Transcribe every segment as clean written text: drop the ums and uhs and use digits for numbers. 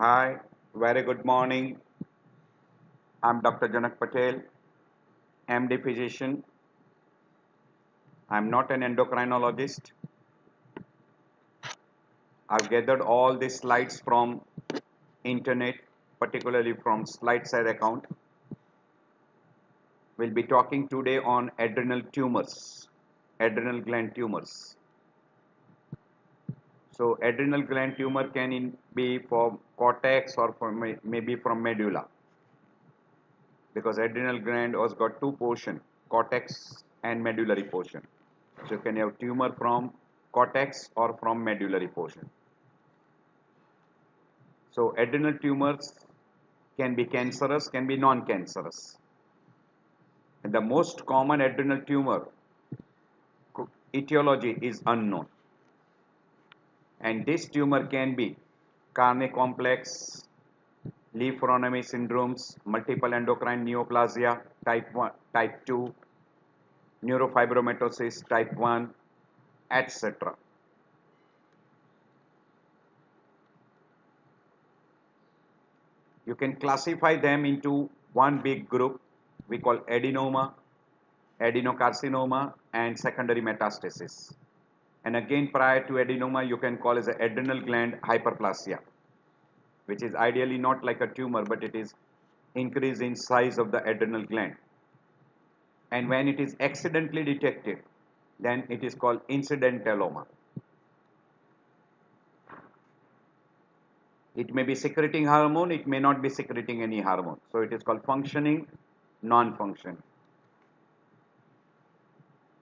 Hi, very good morning. I'm Dr. Janak Patel, MD physician. I'm not an endocrinologist. I've gathered all these slides from internet, particularly from SlideShare account. We'll be talking today on adrenal tumors, adrenal gland tumors. So adrenal gland tumor can be from cortex or from maybe from medulla, because adrenal gland has got two portion, cortex and medullary portion. So you can have tumor from cortex or from medullary portion. So adrenal tumors can be cancerous, can be non-cancerous. And the most common adrenal tumor etiology is unknown. And this tumor can be Carney complex, Lee-Fronomy syndromes, multiple endocrine neoplasia type 1, type 2, neurofibromatosis type 1, etc. You can classify them into one big group we call adenoma, adenocarcinoma, and secondary metastasis. And again, prior to adenoma, you can call as a adrenal gland hyperplasia, which is ideally not like a tumor, but it is increase in size of the adrenal gland. And when it is accidentally detected, then it is called incidentaloma. It may be secreting hormone, it may not be secreting any hormone. So it is called functioning, non-functioning.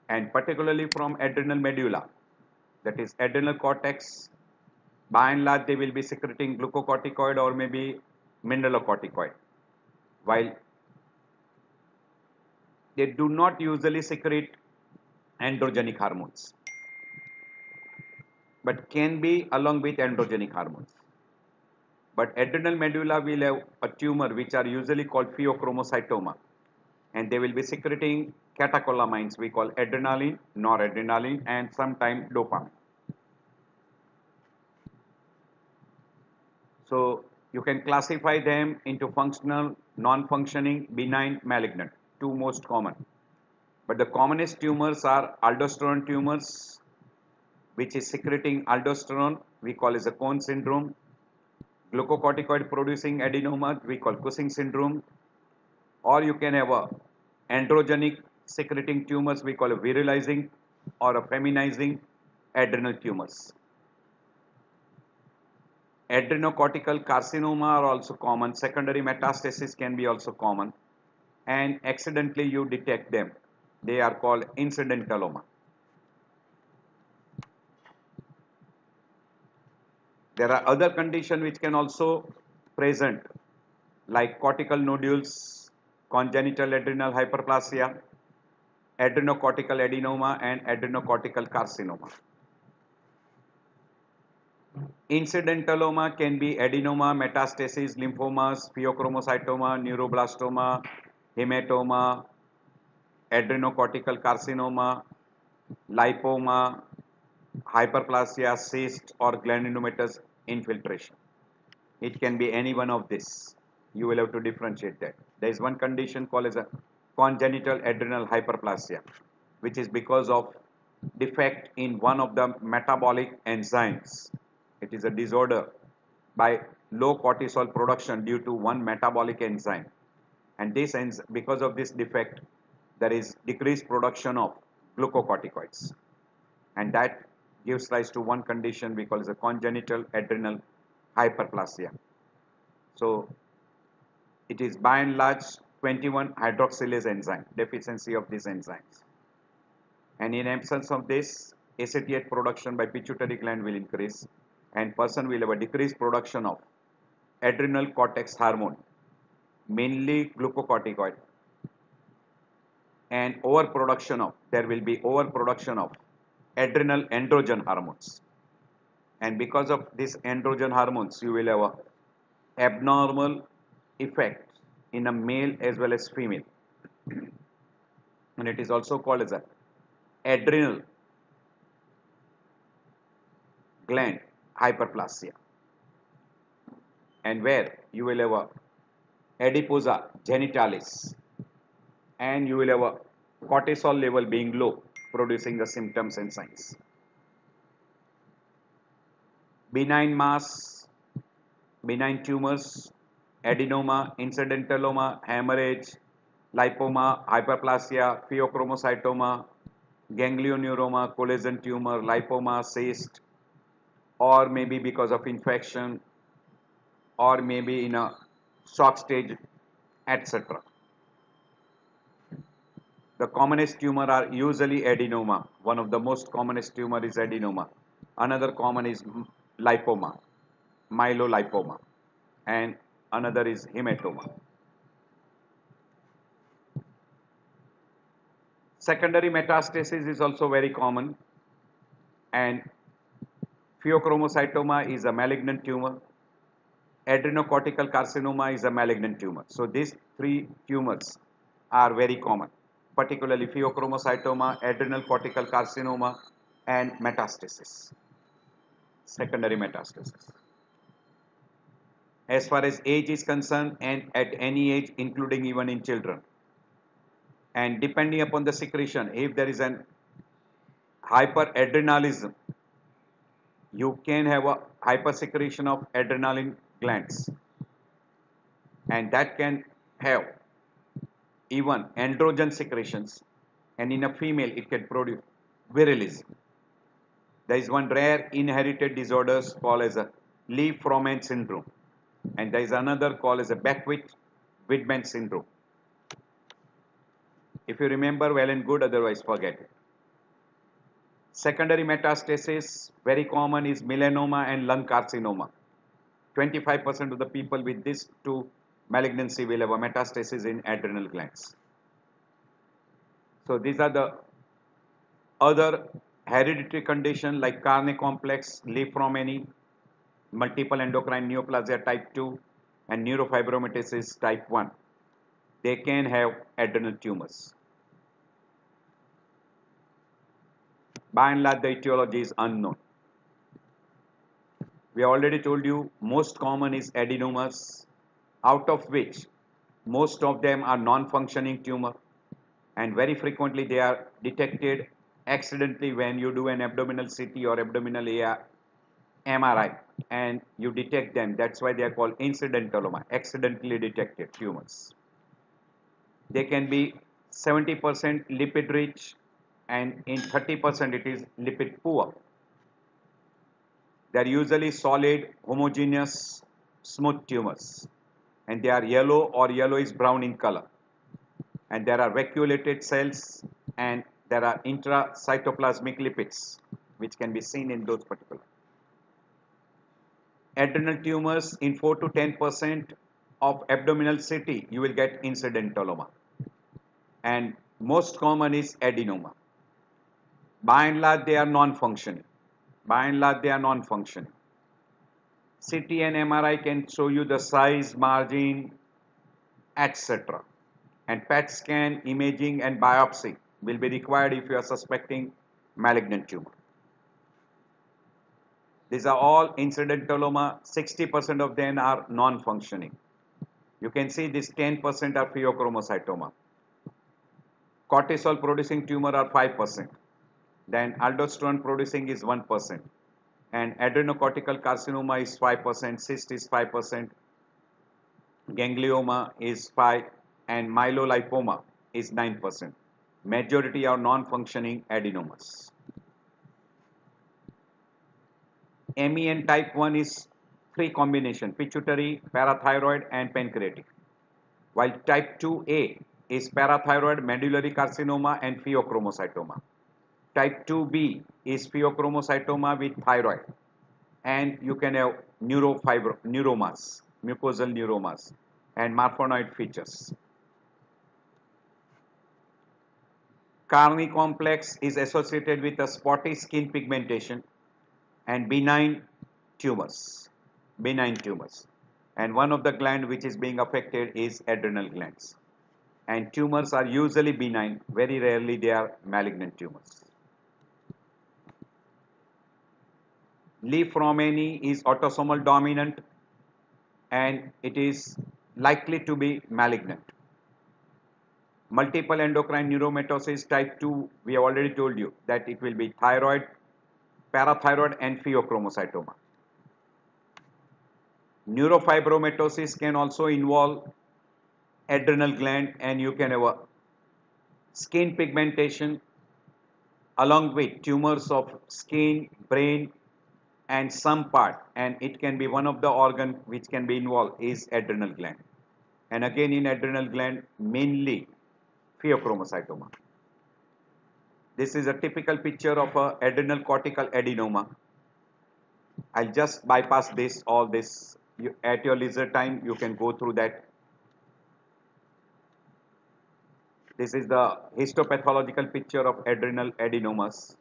And particularly from adrenal medulla, that is adrenal cortex, by and large they will be secreting glucocorticoid or maybe mineralocorticoid, while they do not usually secrete androgenic hormones, but can be along with androgenic hormones. But adrenal medulla will have a tumor which are usually called pheochromocytoma, and they will be secreting catecholamines we call adrenaline, noradrenaline, and sometimes dopamine. So you can classify them into functional, non-functioning, benign, malignant, two most common. But the commonest tumors are aldosterone tumors, which is secreting aldosterone, we call as a Cone syndrome. Glucocorticoid producing adenoma, we call Cushing syndrome. Or you can have a androgenic secreting tumors, we call a virilizing or a feminizing adrenal tumors. Adrenocortical carcinoma are also common. Secondary metastasis can be also common. And accidentally you detect them. They are called incidentaloma. There are other conditions which can also present, like cortical nodules, congenital adrenal hyperplasia, adrenocortical adenoma, and adrenocortical carcinoma. Incidentaloma can be adenoma, metastasis, lymphomas, pheochromocytoma, neuroblastoma, hematoma, adrenocortical carcinoma, lipoma, hyperplasia, cyst, or granulomatoous infiltration. It can be any one of this. You will have to differentiate that. There is one condition called as a congenital adrenal hyperplasia, which is because of defect in one of the metabolic enzymes. It is a disorder by low cortisol production due to one metabolic enzyme. And this because of this defect, there is decreased production of glucocorticoids. And that gives rise to one condition we call as a congenital adrenal hyperplasia. So it is by and large 21 hydroxylase enzyme, deficiency of these enzymes. And in absence of this, acetate production by pituitary gland will increase, and person will have a decreased production of adrenal cortex hormone, mainly glucocorticoid, and there will be overproduction of adrenal androgen hormones. And because of this androgen hormones, you will have a abnormal effect in a male as well as female. And it is also called as a adrenal gland hyperplasia. and where you will have a adiposa genitalis, and you will have a cortisol level being low, producing the symptoms and signs. Benign mass, benign tumors, adenoma, incidentaloma, hemorrhage, lipoma, hyperplasia, pheochromocytoma, ganglioneuroma, collagen tumor, lipoma, cyst, or maybe because of infection, or maybe in a shock stage, etc. The commonest tumor are usually adenoma. One of the most commonest tumor is adenoma. Another common is lipoma, myelolipoma, and another is hematoma. Secondary metastasis is also very common, and pheochromocytoma is a malignant tumor. Adrenocortical carcinoma is a malignant tumor. So these three tumors are very common, particularly pheochromocytoma, adrenal cortical carcinoma, and metastasis, secondary metastasis. As far as age is concerned, and at any age, including even in children, and depending upon the secretion, if there is an hyperadrenalism, you can have a hypersecretion of adrenaline glands, and that can have even androgen secretions, and in a female it can produce virilism. There is one rare inherited disorder called as a Lee-Froman syndrome, and there is another called as a Beckwith-Widman syndrome. If you remember, well and good, otherwise forget it. Secondary metastasis, very common, is melanoma and lung carcinoma. 25% of the people with these two malignancy will have a metastasis in adrenal glands. So these are the other hereditary condition like Carney complex, Lee-Froman, multiple endocrine neoplasia type 2, and neurofibromatosis type 1. They can have adrenal tumors. By and large, the etiology is unknown. We already told you most common is adenomas, out of which most of them are non-functioning tumor, and very frequently they are detected accidentally when you do an abdominal CT or abdominal MRI and you detect them. That's why they are called incidentaloma, accidentally detected tumors. They can be 70% lipid rich, and in 30% it is lipid poor. They are usually solid, homogeneous, smooth tumors, and they are yellow or yellowish brown in color. And there are vacuolated cells, and there are intracytoplasmic lipids, which can be seen in those particular. Adrenal tumors, in 4 to 10% of abdominal CT, you will get incidentaloma. And most common is adenoma. By and large, they are non-functioning. CT and MRI can show you the size, margin, etc. And PET scan, imaging, and biopsy will be required if you are suspecting malignant tumor. These are all incidentaloma. 60% of them are non-functioning. You can see this 10% are pheochromocytoma. Cortisol producing tumor are 5%. Then aldosterone producing is 1%. And adrenocortical carcinoma is 5%, cyst is 5%, ganglioma is 5%, and myelolipoma is 9%. Majority are non-functioning adenomas. MEN type 1 is three combination, pituitary, parathyroid, and pancreatic. While type 2A is parathyroid, medullary carcinoma, and pheochromocytoma. Type 2B is pheochromocytoma with thyroid, and you can have neuromas, mucosal neuromas, and marfanoid features. Carney complex is associated with a spotty skin pigmentation and benign tumors. And one of the gland which is being affected is adrenal glands. And tumors are usually benign, very rarely they are malignant tumors. Lee-Froman is autosomal dominant, and it is likely to be malignant. Multiple endocrine neuromatosis type 2, we have already told you that it will be thyroid, parathyroid and pheochromocytoma. Neurofibromatosis can also involve adrenal gland, and you can have a skin pigmentation along with tumors of skin, brain and some part, and it can be one of the organ which can be involved is adrenal gland. And again in adrenal gland mainly pheochromocytoma. This is a typical picture of a adrenal cortical adenoma. I'll just bypass this, all this. At your leisure time, you can go through that. This is the histopathological picture of adrenal adenomas.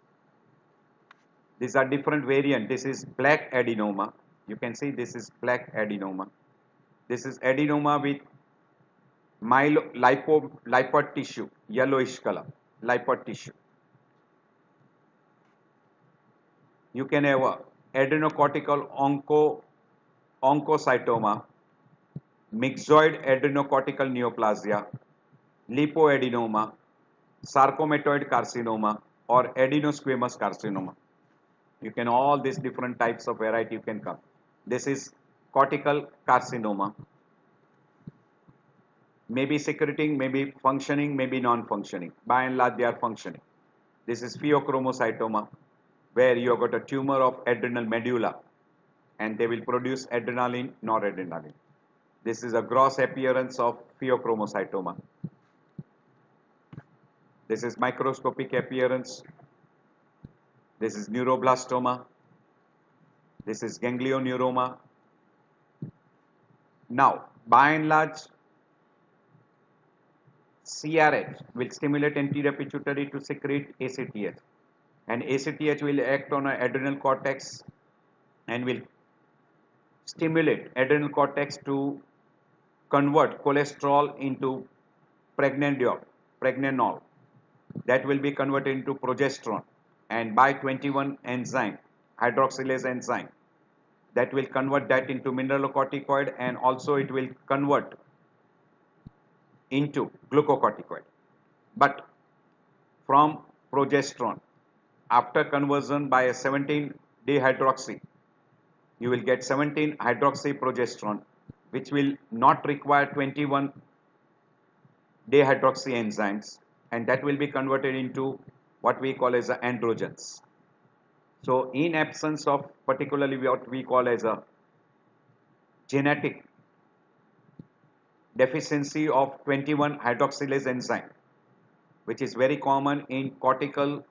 These are different variant. This is black adenoma. You can see this is black adenoma. This is adenoma with lipid tissue, yellowish color, lipid tissue. You can have a adrenocortical oncocytoma, myxoid adrenocortical neoplasia, lipoadenoma, sarcomatoid carcinoma, or adenosquamous carcinoma. You can all these different types of variety you can come. This is cortical carcinoma. Maybe secreting, maybe functioning, maybe non-functioning. By and large, they are functioning. This is pheochromocytoma, where you have got a tumor of adrenal medulla, and they will produce adrenaline, noradrenaline. This is a gross appearance of pheochromocytoma. This is microscopic appearance. This is neuroblastoma. This is ganglioneuroma. Now, by and large, CRH will stimulate anterior pituitary to secrete ACTH, and ACTH will act on an adrenal cortex and will stimulate adrenal cortex to convert cholesterol into pregnanol. That will be converted into progesterone, and by 21 enzyme, hydroxylase enzyme, that will convert that into mineralocorticoid, and also it will convert into glucocorticoid. But from progesterone, after conversion by a 17 dehydroxy, you will get 17 hydroxyprogesterone, which will not require 21 dehydroxy enzymes, and that will be converted into what we call as a androgens. So in absence of particularly what we call as a genetic deficiency of 21 hydroxylase enzyme, which is very common in cortical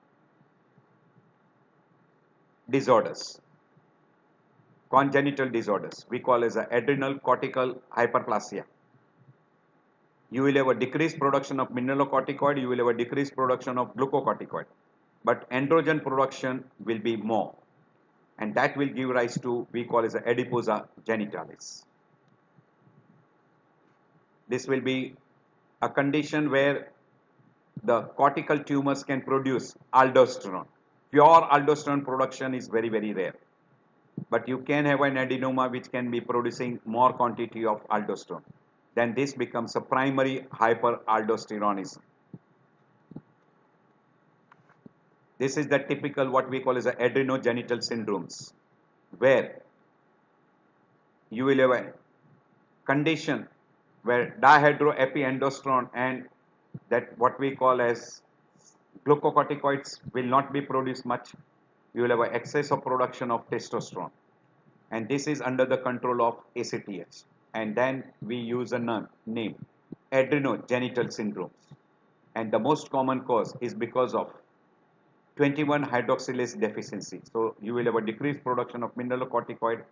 disorders, congenital disorders, we call as a adrenal cortical hyperplasia. You will have a decreased production of mineralocorticoid, you will have a decreased production of glucocorticoid, but androgen production will be more, and that will give rise to we call as a adiposa genitalis. This will be a condition where the cortical tumors can produce aldosterone. Pure aldosterone production is very, very rare, but you can have an adenoma which can be producing more quantity of aldosterone. Then this becomes a primary hyperaldosteronism. This is the typical what we call as a adrenogenital syndromes, where you will have a condition where dihydroepiandrosterone and that what we call as glucocorticoids will not be produced much. You will have an excess of production of testosterone, and this is under the control of ACTH, and then we use a name adrenogenital syndromes, and the most common cause is because of 21 hydroxylase deficiency. So you will have a decreased production of mineralocorticoid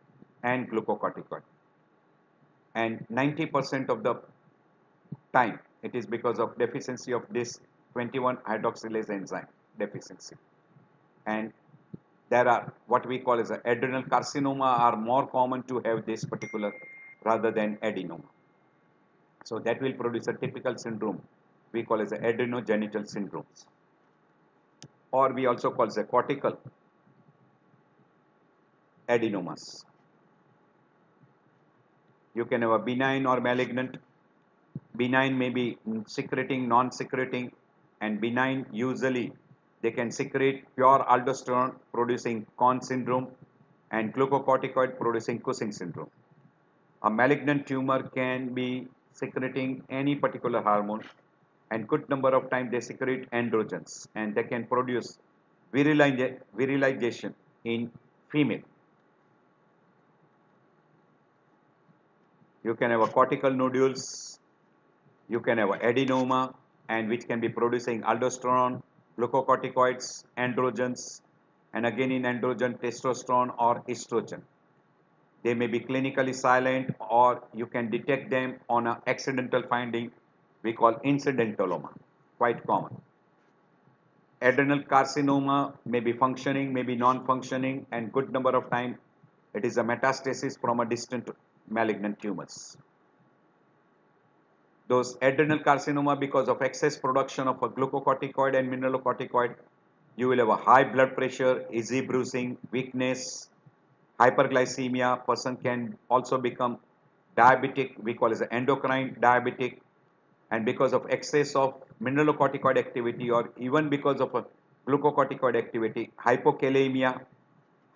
and glucocorticoid, and 90% of the time it is because of deficiency of this 21 hydroxylase enzyme deficiency. And there are what we call as adrenal carcinoma are more common to have this particular rather than adenoma. So that will produce a typical syndrome we call as adrenogenital syndromes, or we also call as cortical adenomas. You can have a benign or malignant. Benign may be secreting, non-secreting, and benign usually they can secrete pure aldosterone producing Conn syndrome and glucocorticoid producing Cushing syndrome. A malignant tumor can be secreting any particular hormone, and good number of times they secrete androgens and they can produce virilization in female. You can have a cortical nodules, you can have a adenoma, and which can be producing aldosterone, glucocorticoids, androgens, and again in androgen testosterone or estrogen. They may be clinically silent or you can detect them on an accidental finding we call incidentaloma, quite common. Adrenal carcinoma may be functioning, may be non-functioning, and good number of time it is a metastasis from a distant malignant tumors. Those adrenal carcinoma, because of excess production of a glucocorticoid and mineralocorticoid, you will have a high blood pressure, easy bruising, weakness, hyperglycemia. Person can also become diabetic, we call as endocrine diabetic, and because of excess of mineralocorticoid activity or even because of a glucocorticoid activity, hypokalemia,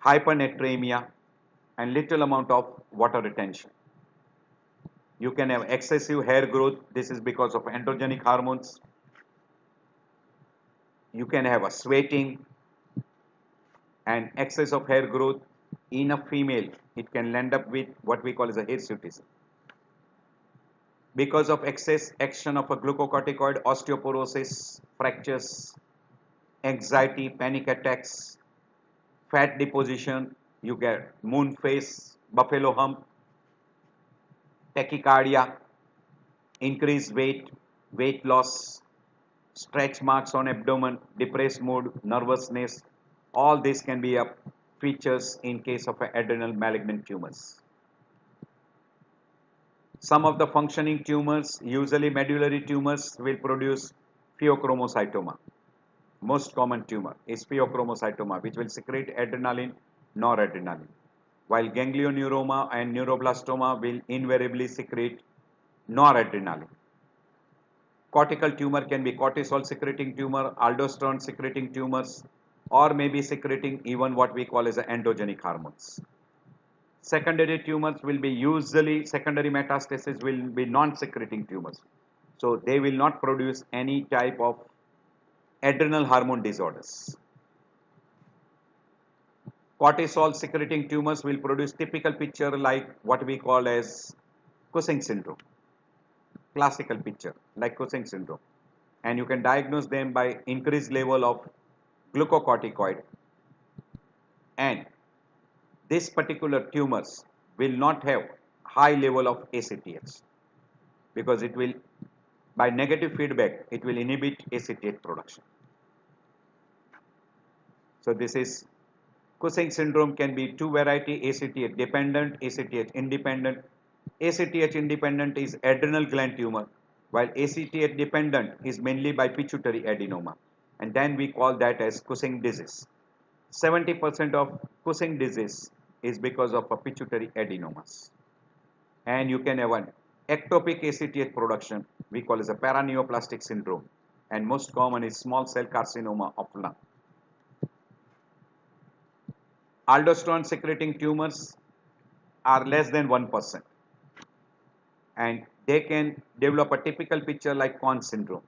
hypernatremia, and little amount of water retention. You can have excessive hair growth. This is because of androgenic hormones. You can have a sweating and excess of hair growth in a female. It can end up with what we call as a hirsutism. Because of excess action of a glucocorticoid, osteoporosis, fractures, anxiety, panic attacks, fat deposition, you get moon face, buffalo hump, tachycardia, increased weight, weight loss, stretch marks on abdomen, depressed mood, nervousness. All this can be features in case of adrenal malignant tumors. Some of the functioning tumors, usually medullary tumors, will produce pheochromocytoma. Most common tumor is pheochromocytoma, which will secrete adrenaline, noradrenaline, while ganglioneuroma and neuroblastoma will invariably secrete noradrenaline. Cortical tumor can be cortisol secreting tumor, aldosterone secreting tumors, or maybe secreting even what we call as androgenic hormones. Secondary tumors will be usually, secondary metastasis will be non-secreting tumors. So they will not produce any type of adrenal hormone disorders. Cortisol secreting tumors will produce typical picture like what we call as Cushing syndrome. Classical picture like Cushing syndrome. And you can diagnose them by increased level of glucocorticoid, and this particular tumors will not have high level of ACTH because it will, by negative feedback, it will inhibit ACTH production. So this is Cushing syndrome can be two variety, ACTH dependent, ACTH independent. ACTH independent is adrenal gland tumor, while ACTH dependent is mainly by pituitary adenoma, and then we call that as Cushing disease. 70% of Cushing disease is because of a pituitary adenomas. And you can have an ectopic ACTH production, we call as a paraneoplastic syndrome, and most common is small cell carcinoma of lung. Aldosterone secreting tumors are less than 1%, and they can develop a typical picture like Conn syndrome.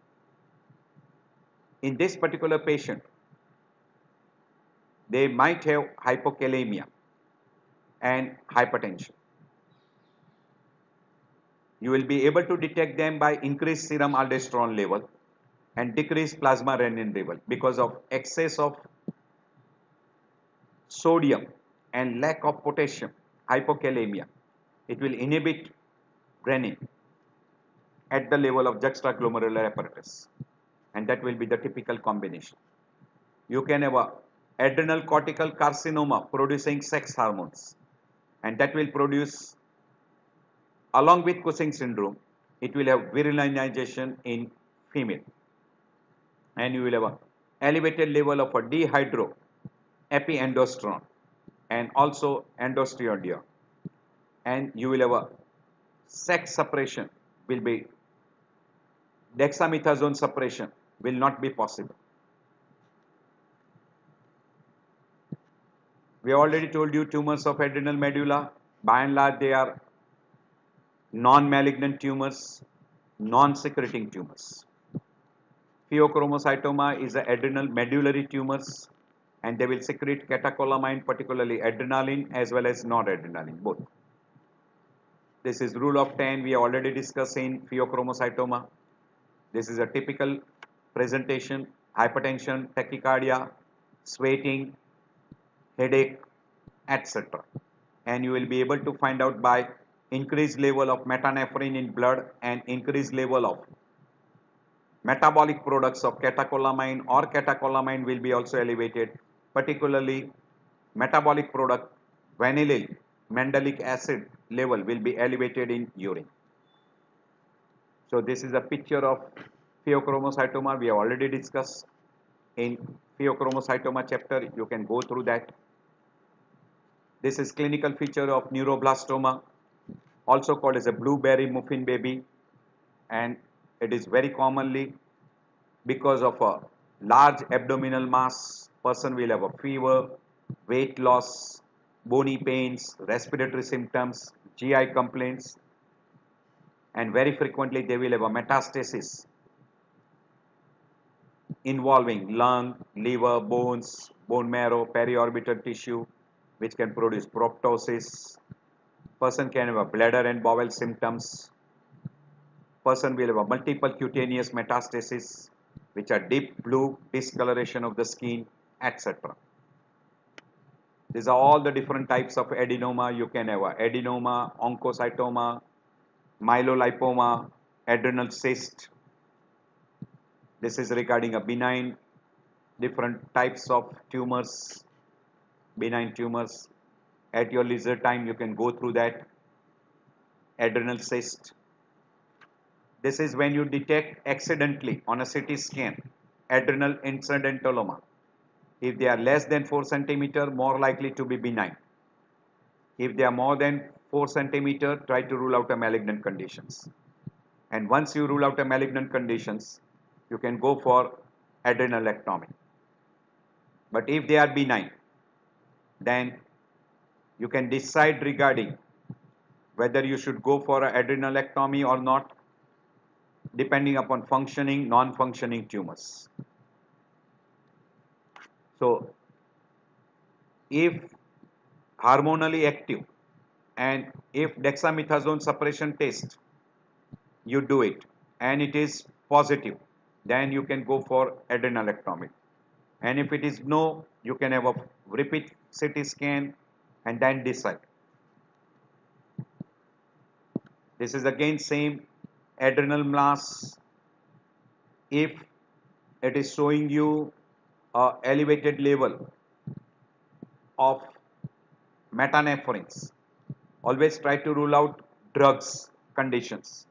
In this particular patient, they might have hypokalemia and hypertension. You will be able to detect them by increased serum aldosterone level and decreased plasma renin level because of excess of sodium and lack of potassium, hypokalemia. It will inhibit renin at the level of juxtaglomerular apparatus, and that will be the typical combination. You can have a adrenal cortical carcinoma producing sex hormones, and that will produce, along with Cushing syndrome, it will have virilinization in female, and you will have a elevated level of a dehydroepiandrosterone and also androstenedione, and you will have a sex suppression will be, dexamethasone suppression will not be possible. We already told you tumors of adrenal medulla, by and large they are non-malignant tumors, non-secreting tumors. Pheochromocytoma is the adrenal medullary tumors and they will secrete catecholamine, particularly adrenaline as well as noradrenaline, both. This is rule of 10 we already discussed in pheochromocytoma. This is a typical presentation: hypertension, tachycardia, sweating, headache, etc. And you will be able to find out by increased level of metanephrine in blood and increased level of metabolic products of catecholamine or catecholamine will be also elevated, particularly metabolic product vanillin mandelic acid level will be elevated in urine. So this is a picture of pheochromocytoma we have already discussed in pheochromocytoma chapter. You can go through that. This is clinical feature of neuroblastoma, also called as a blueberry muffin baby, and it is very commonly because of a large abdominal mass. Person will have a fever, weight loss, bony pains, respiratory symptoms, GI complaints, and very frequently they will have a metastasis involving lung, liver, bones, bone marrow, periorbital tissue, which can produce proptosis. Person can have a bladder and bowel symptoms. Person will have a multiple cutaneous metastasis, which are deep blue discoloration of the skin, etc. These are all the different types of adenoma. You can have a adenoma, oncocytoma, myelolipoma, adrenal cyst. This is regarding a benign, different types of tumors, benign tumors. At your leisure time, you can go through that. Adrenal cyst. This is when you detect accidentally on a CT scan adrenal incidentaloma. If they are less than 4 centimeter, more likely to be benign. If they are more than 4 centimeter, try to rule out a malignant conditions. And once you rule out a malignant conditions, you can go for adrenalectomy. But if they are benign, then you can decide regarding whether you should go for an adrenalectomy or not, depending upon functioning, non-functioning tumors. So, if hormonally active and if dexamethasone suppression test, you do it and it is positive, then you can go for adrenalectomy. And if it is no, you can have a repeat CT scan and then decide. This is again same adrenal mass. If it is showing you a elevated level of metanephrines, always try to rule out drugs conditions.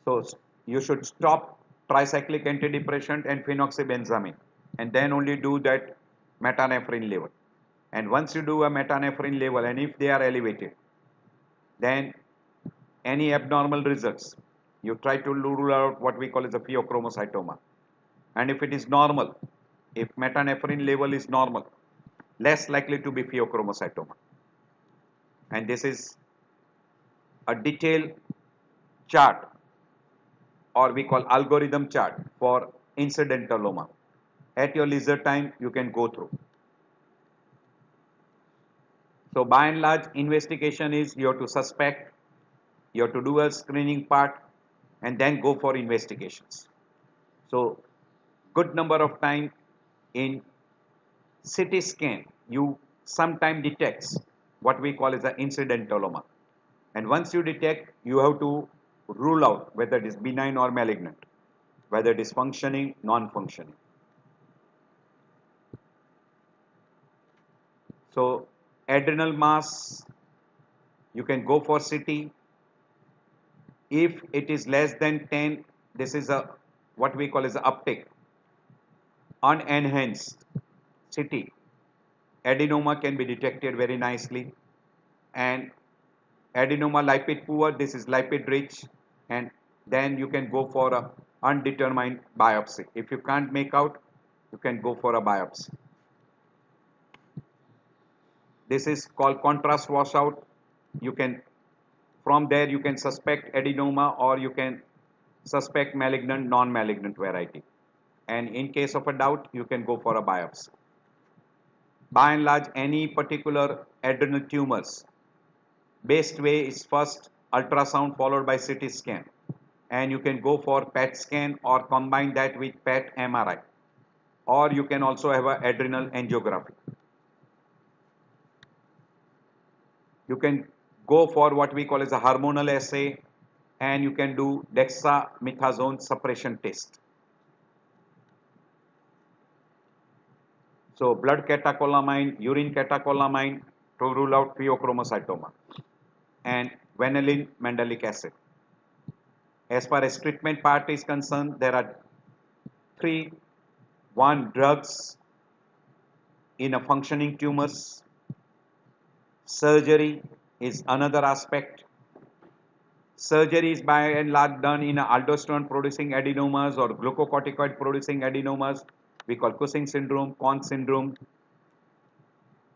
So you should stop tricyclic antidepressant and phenoxybenzamine and then only do that metanephrine level. And once you do a metanephrine level and if they are elevated, then any abnormal results, you try to rule out what we call as a pheochromocytoma. And if it is normal, if metanephrine level is normal, less likely to be pheochromocytoma. And this is a detailed chart, or we call algorithm chart for incidentaloma. At your leisure time, you can go through. So by and large, investigation is you have to suspect, you have to do a screening part, and then go for investigations. So good number of time in CT scan, you sometime detects what we call as an incidentaloma. And once you detect, you have to rule out whether it is benign or malignant, whether it is functioning, non-functioning. So adrenal mass, you can go for CT. If it is less than 10, this is a what we call as a uptake. Unenhanced CT, adenoma can be detected very nicely, and Adenoma lipid poor, this is lipid rich, and then you can go for a undetermined biopsy. If you can't make out, you can go for a biopsy. This is called contrast washout. You can, from there you can suspect adenoma or you can suspect malignant, non-malignant variety. And in case of a doubt, you can go for a biopsy. By and large, any particular adrenal tumors, best way is first ultrasound followed by CT scan. And you can go for PET scan or combine that with PET MRI. Or you can also have an adrenal angiography. You can go for what we call as a hormonal assay, and you can do dexamethasone suppression test. So blood catecholamine, urine catecholamine to rule out pheochromocytoma, and vanillin mandelic acid. As far as treatment part is concerned, there are three. One, drugs in a functioning tumors. Surgery is another aspect. Surgery is by and large done in aldosterone producing adenomas or glucocorticoid producing adenomas. We call Cushing syndrome, Conn syndrome.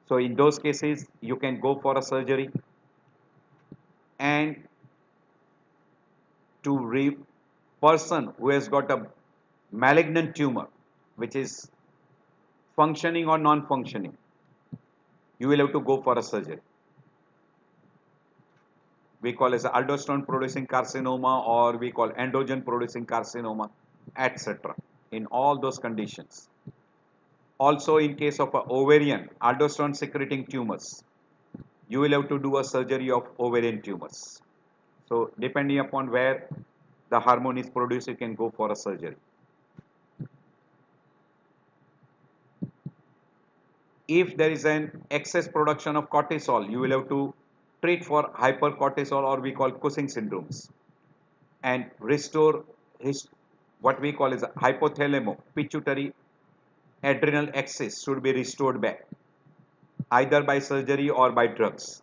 So in those cases, you can go for a surgery. And to person who has got a malignant tumor, which is functioning or non-functioning, you will have to go for a surgery. We call as aldosterone producing carcinoma, or we call androgen producing carcinoma, etc. In all those conditions. Also in case of ovarian aldosterone secreting tumors, you will have to do a surgery of ovarian tumors. So depending upon where the hormone is produced, you can go for a surgery. If there is an excess production of cortisol, you will have to treat for hypercortisol, or we call Cushing syndromes, and restore what we call as a hypothalamo pituitary adrenal axis should be restored back, either by surgery or by drugs.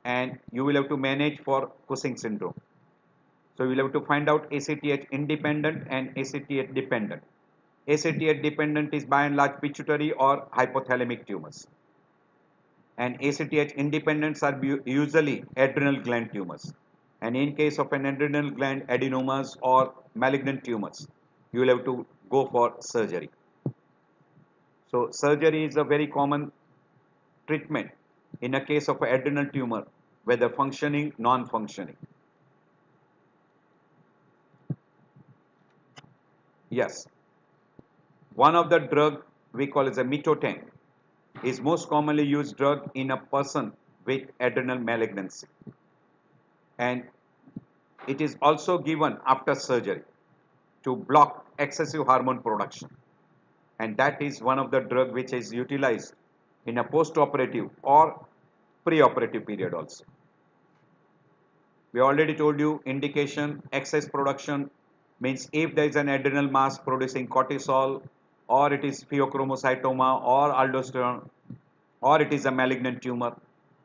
And you will have to manage for Cushing syndrome. So you will have to find out ACTH independent and ACTH dependent. ACTH dependent is by and large pituitary or hypothalamic tumors. And ACTH independents are usually adrenal gland tumors. And in case of an adrenal gland adenomas or malignant tumors, you will have to go for surgery. So surgery is a very common treatment in a case of an adrenal tumor, whether functioning, non-functioning. Yes. One of the drug we call as a Mitotan is most commonly used drug in a person with adrenal malignancy. And it is also given after surgery to block excessive hormone production. And that is one of the drug which is utilized in a post-operative or pre-operative period also. We already told you indication excess production means if there is an adrenal mass producing cortisol, or it is pheochromocytoma or aldosterone, or it is a malignant tumor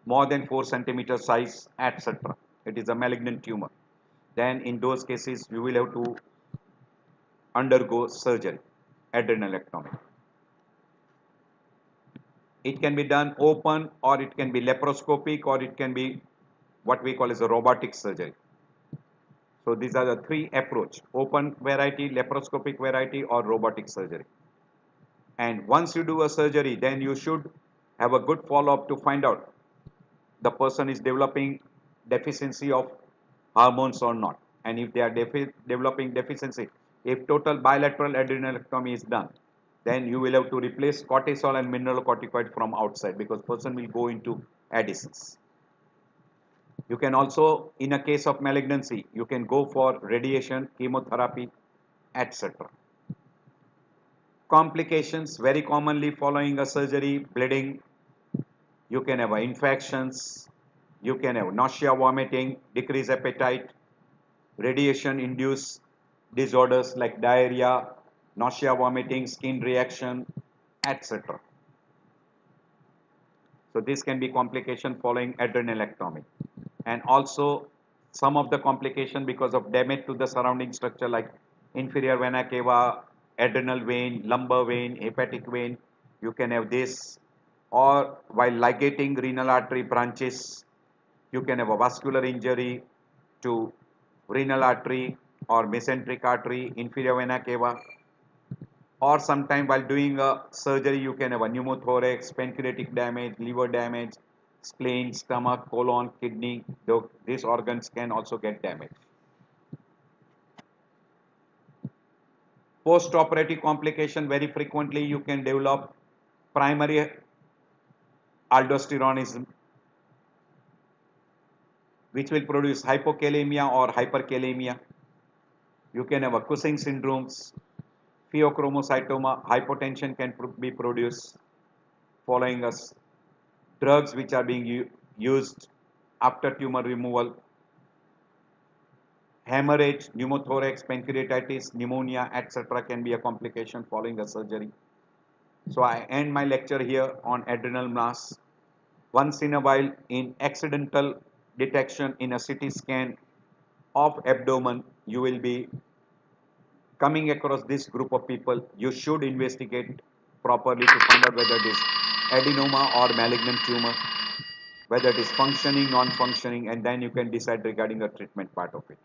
more than 4 centimeter size, etc. It is a malignant tumor. Then in those cases you will have to undergo surgery, adrenalectomy. It can be done open, or it can be laparoscopic, or it can be what we call as a robotic surgery. So these are the three approach: open variety, laparoscopic variety, or robotic surgery. And once you do a surgery, then you should have a good follow-up to find out the person is developing deficiency of hormones or not. And if they are developing deficiency, if total bilateral adrenalectomy is done, then you will have to replace cortisol and mineralocorticoid from outside, because person will go into additions. You can also, in a case of malignancy, you can go for radiation, chemotherapy, etc. Complications very commonly following a surgery: bleeding, you can have infections, you can have nausea, vomiting, decreased appetite, radiation induced disorders like diarrhea, nausea, vomiting, skin reaction, etc. So this can be complication following adrenalectomy. and also some of the complication because of damage to the surrounding structure like inferior vena cava, adrenal vein, lumbar vein, hepatic vein. You can have this, or while ligating renal artery branches, you can have a vascular injury to renal artery or mesenteric artery, inferior vena cava, or sometime while doing a surgery you can have a pneumothorax, pancreatic damage, liver damage, spleen, stomach, colon, kidney. These organs can also get damaged. Post-operative complication, very frequently you can develop primary aldosteronism, which will produce hypokalemia or hyperkalemia. You can have a Cushing syndromes, pheochromocytoma, hypotension can be produced following us drugs which are being used after tumor removal, hemorrhage, pneumothorax, pancreatitis, pneumonia, etc. can be a complication following a surgery. So I end my lecture here on adrenal mass. Once in a while, in accidental detection in a CT scan of abdomen, you will be coming across this group of people. You should investigate properly to find out whether it is adenoma or malignant tumor, whether it is functioning, non-functioning, and then you can decide regarding the treatment part of it.